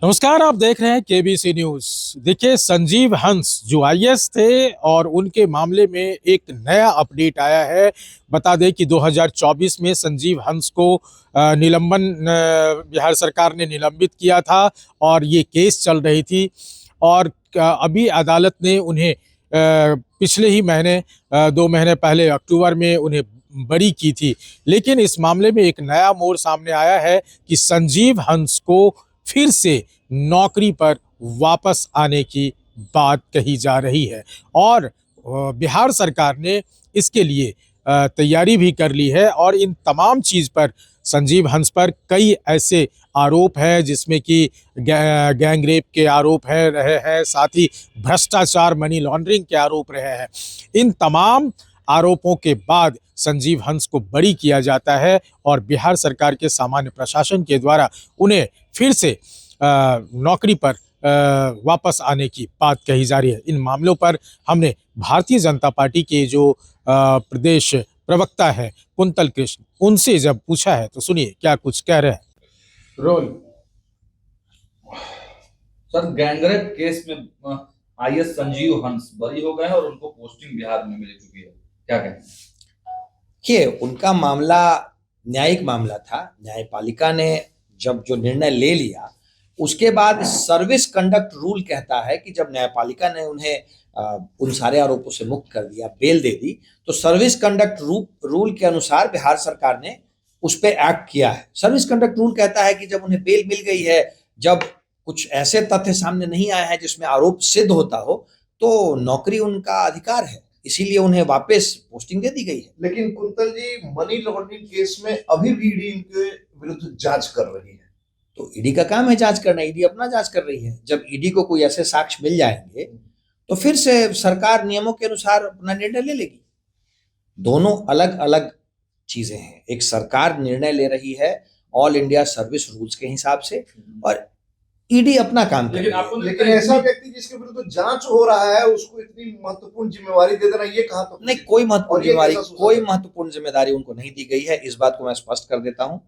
नमस्कार, आप देख रहे हैं केबीसी न्यूज। देखिए, संजीव हंस जो आईएएस थे और उनके मामले में एक नया अपडेट आया है। बता दें कि 2024 में संजीव हंस को बिहार सरकार ने निलंबित किया था और ये केस चल रही थी। और अभी अदालत ने उन्हें पिछले ही महीने 2 महीने पहले अक्टूबर में उन्हें बरी की थी। लेकिन इस मामले में एक नया मोड़ सामने आया है कि संजीव हंस को फिर से नौकरी पर वापस आने की बात कही जा रही है। और बिहार सरकार ने इसके लिए तैयारी भी कर ली है। और इन तमाम चीज़ पर संजीव हंस पर कई ऐसे आरोप हैं जिसमें कि गैंग रेप के आरोप रहे हैं, साथ ही भ्रष्टाचार, मनी लॉन्ड्रिंग के आरोप रहे हैं। इन तमाम आरोपों के बाद संजीव हंस को बरी किया जाता है और बिहार सरकार के सामान्य प्रशासन के द्वारा उन्हें फिर से नौकरी पर वापस आने की बात कही जा रही है। इन मामलों पर हमने भारतीय जनता पार्टी के जो प्रदेश प्रवक्ता है कुंतल कृष्ण, उनसे जब पूछा है तो सुनिए क्या कुछ कह रहे हैं। रोल सर, गैंगरेप केस में आईएएस संजीव हंस बरी हो गए हैं और उनको पोस्टिंग बिहार में मिल चुकी है, क्या कहें? कि उनका मामला न्यायिक मामला था। न्यायपालिका ने जब जो निर्णय ले लिया उसके बाद सर्विस कंडक्ट रूल कहता है कि जब न्यायपालिका ने उन्हें उन सारे आरोपों से मुक्त कर दिया, बेल दे दी, तो सर्विस कंडक्ट रूल के अनुसार बिहार सरकार ने उस पर एक्ट किया है। सर्विस कंडक्ट रूल कहता है कि जब उन्हें बेल मिल गई है, जब कुछ ऐसे तथ्य सामने नहीं आए हैं जिसमें आरोप सिद्ध होता हो, तो नौकरी उनका अधिकार है, इसीलिए उन्हें वापस पोस्टिंग दे दी गई है। लेकिन कुंतल जी, मनी लॉन्ड्रिंग केस में अभी भी ईडी इनके विरुद्ध जांच कर रही है। तो ईडी का काम है जांच करना, ईडी अपना जांच कर रही है। जब ईडी को कोई ऐसे साक्ष्य मिल जाएंगे तो फिर से सरकार नियमों के अनुसार अपना निर्णय ले लेगी। दोनों अलग अलग चीजें हैं। एक सरकार निर्णय ले रही है ऑल इंडिया सर्विस रूल्स के हिसाब से, और ईडी अपना काम कर रही है। लेकिन ऐसा व्यक्ति जिसके विरुद्ध जांच हो रहा है उसको इतनी महत्वपूर्ण जिम्मेवारी दे देना, ये कहां तक? नहीं, कोई महत्वपूर्ण जिम्मेदारी उनको नहीं दी गई है। इस बात को मैं स्पष्ट कर देता हूं।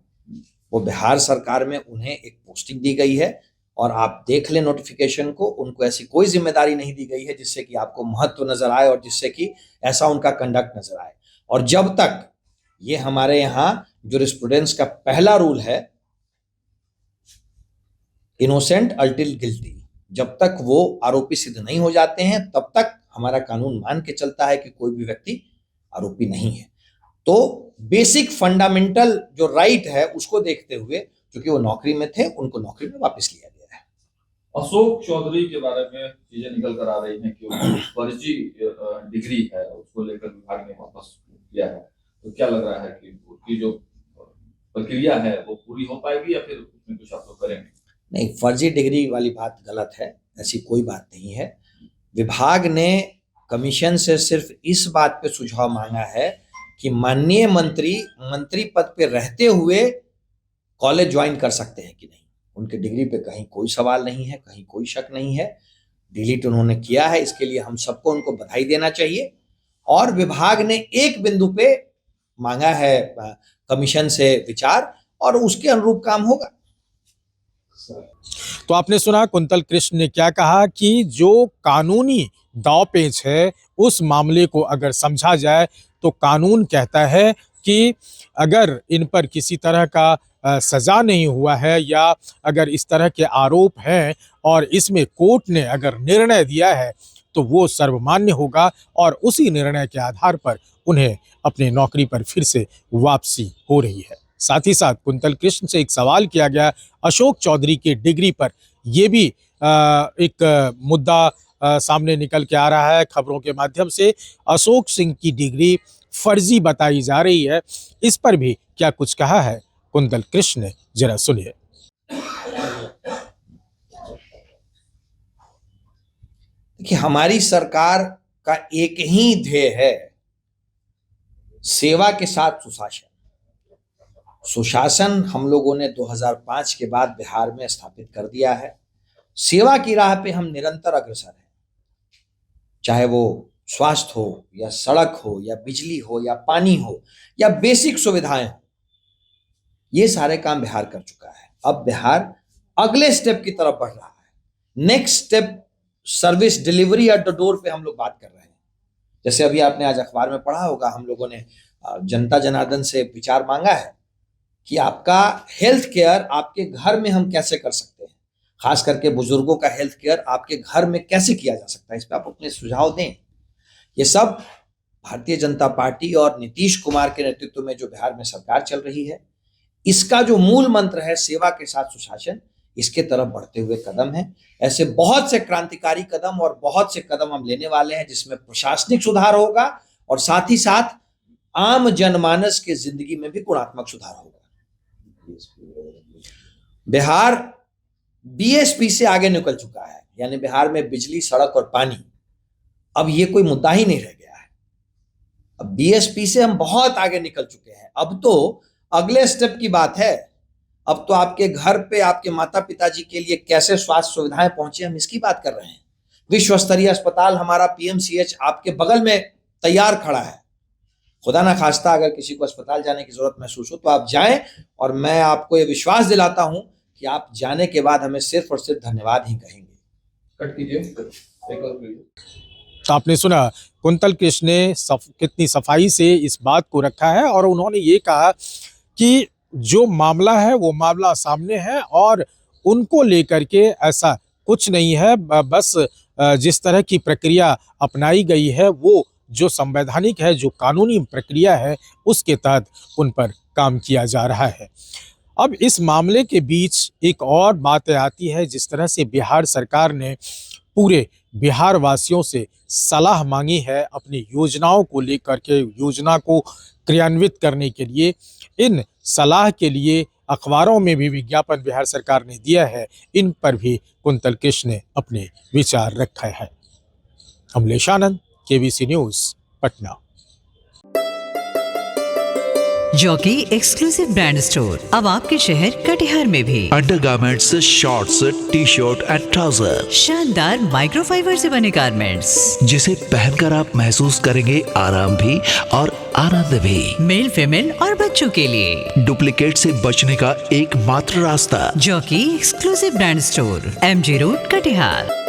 वो बिहार सरकार में उन्हें एक पोस्टिंग दी गई है और आप देख लें नोटिफिकेशन को, उनको ऐसी कोई जिम्मेदारी नहीं दी गई है जिससे कि आपको महत्व नजर आए और जिससे कि ऐसा उनका कंडक्ट नजर आए। और जब तक ये हमारे यहाँ जूरिस्प्रूडेंस का पहला रूल है, इनोसेंट अल्टिल गिल्टी, जब तक वो आरोपी सिद्ध नहीं हो जाते हैं तब तक हमारा कानून मान के चलता है कि कोई भी व्यक्ति आरोपी नहीं है। तो बेसिक फंडामेंटल जो राइट है उसको देखते हुए, क्योंकि वो नौकरी में थे, उनको नौकरी में वापस लिया गया है। अशोक चौधरी के बारे में चीजें निकल कर आ रही हैं कि फर्जी डिग्री है, उसको लेकर विभाग ने वापस किया है। तो क्या लग रहा है कि उसकी जो प्रक्रिया है वो पूरी हो पाएगी या फिर उसमें कुछ आप लोग करेंगे? नहीं, फर्जी डिग्री वाली बात गलत है, ऐसी कोई बात नहीं है। विभाग ने कमीशन से सिर्फ इस बात पे सुझाव मांगा है कि माननीय मंत्री पद पे रहते हुए कॉलेज ज्वाइन कर सकते हैं कि नहीं। उनके डिग्री पे कहीं कोई सवाल नहीं है, कहीं कोई शक नहीं है। डिलीट उन्होंने किया है, इसके लिए हम सबको उनको बधाई देना चाहिए। और विभाग ने एक बिंदु पे मांगा है कमीशन से विचार, और उसके अनुरूप काम होगा। तो आपने सुना कुंतल कृष्ण ने क्या कहा कि जो कानूनी दांवपेच है उस मामले को अगर समझा जाए तो कानून कहता है कि अगर इन पर किसी तरह का सजा नहीं हुआ है या अगर इस तरह के आरोप हैं और इसमें कोर्ट ने अगर निर्णय दिया है तो वो सर्वमान्य होगा और उसी निर्णय के आधार पर उन्हें अपनी नौकरी पर फिर से वापसी हो रही है। साथ ही साथ कुंतल कृष्ण से एक सवाल किया गया अशोक चौधरी की डिग्री पर। यह भी एक मुद्दा सामने निकल के आ रहा है खबरों के माध्यम से। अशोक सिंह की डिग्री फर्जी बताई जा रही है। इस पर भी क्या कुछ कहा है कुंतल कृष्ण ने, जरा सुनिए। देखिए, हमारी सरकार का एक ही ध्येय है, सेवा के साथ सुशासन। सुशासन हम लोगों ने 2005 के बाद बिहार में स्थापित कर दिया है। सेवा की राह पे हम निरंतर अग्रसर हैं, चाहे वो स्वास्थ्य हो या सड़क हो या बिजली हो या पानी हो या बेसिक सुविधाएं हो, ये सारे काम बिहार कर चुका है। अब बिहार अगले स्टेप की तरफ बढ़ रहा है। Next step service delivery at the door पे हम लोग बात कर रहे हैं। जैसे अभी आपने आज अखबार में पढ़ा होगा, हम लोगों ने जनता जनार्दन से विचार मांगा है कि आपका हेल्थ केयर आपके घर में हम कैसे कर सकते हैं, खास करके बुजुर्गों का हेल्थ केयर आपके घर में कैसे किया जा सकता है, इस पर आप अपने सुझाव दें। ये सब भारतीय जनता पार्टी और नीतीश कुमार के नेतृत्व में जो बिहार में सरकार चल रही है, इसका जो मूल मंत्र है सेवा के साथ सुशासन, इसके तरफ बढ़ते हुए कदम है। ऐसे बहुत से क्रांतिकारी कदम और बहुत से कदम हम लेने वाले हैं जिसमें प्रशासनिक सुधार होगा और साथ ही साथ आम जनमानस के जिंदगी में भी गुणात्मक सुधार होगा। बिहार बीएसपी से आगे निकल चुका है, यानी बिहार में बिजली, सड़क और पानी अब ये कोई मुद्दा ही नहीं रह गया है। अब बीएसपी से हम बहुत आगे निकल चुके हैं। अब तो अगले स्टेप की बात है। अब तो आपके घर पे आपके माता पिताजी के लिए कैसे स्वास्थ्य सुविधाएं पहुंचे, हम इसकी बात कर रहे हैं। विश्व स्तरीय अस्पताल हमारा पीएमसीएच आपके बगल में तैयार खड़ा है। खुदा ना खास्ता अगर किसी को अस्पताल जाने की जरूरत महसूस हो तो आप जाएं, और मैं आपको ये विश्वास दिलाता हूं कि आप जाने के बाद हमें सिर्फ और सिर्फ धन्यवाद ही कहेंगे। कट कीजिए, एक और वीडियो। तो आपने सुना कुंतल कृष्ण ने कितनी सफाई से इस बात को रखा है और उन्होंने ये कहा कि जो मामला है वो मामला सामने है और उनको लेकर के ऐसा कुछ नहीं है, बस जिस तरह की प्रक्रिया अपनाई गई है वो जो संवैधानिक है, जो कानूनी प्रक्रिया है, उसके तहत उन पर काम किया जा रहा है। अब इस मामले के बीच एक और बात आती है, जिस तरह से बिहार सरकार ने पूरे बिहार वासियों से सलाह मांगी है अपनी योजनाओं को लेकर के, योजना को क्रियान्वित करने के लिए। इन सलाह के लिए अखबारों में भी विज्ञापन बिहार सरकार ने दिया है, इन पर भी कुंतल कृष्ण ने अपने विचार रखा है। Amlesh Anand, KBC news, Patna. Jockey exclusive brand store अब आपके शहर कटिहार में भी। Undergarments, shorts, T shirt and trouser, शानदार माइक्रोफाइबर से बने गारमेंट्स जिसे पहनकर आप महसूस करेंगे आराम भी और आनंद भी। मेल, फीमेल और बच्चों के लिए डुप्लीकेट से बचने का एकमात्र रास्ता, jockey exclusive brand store, MG road, Katihar.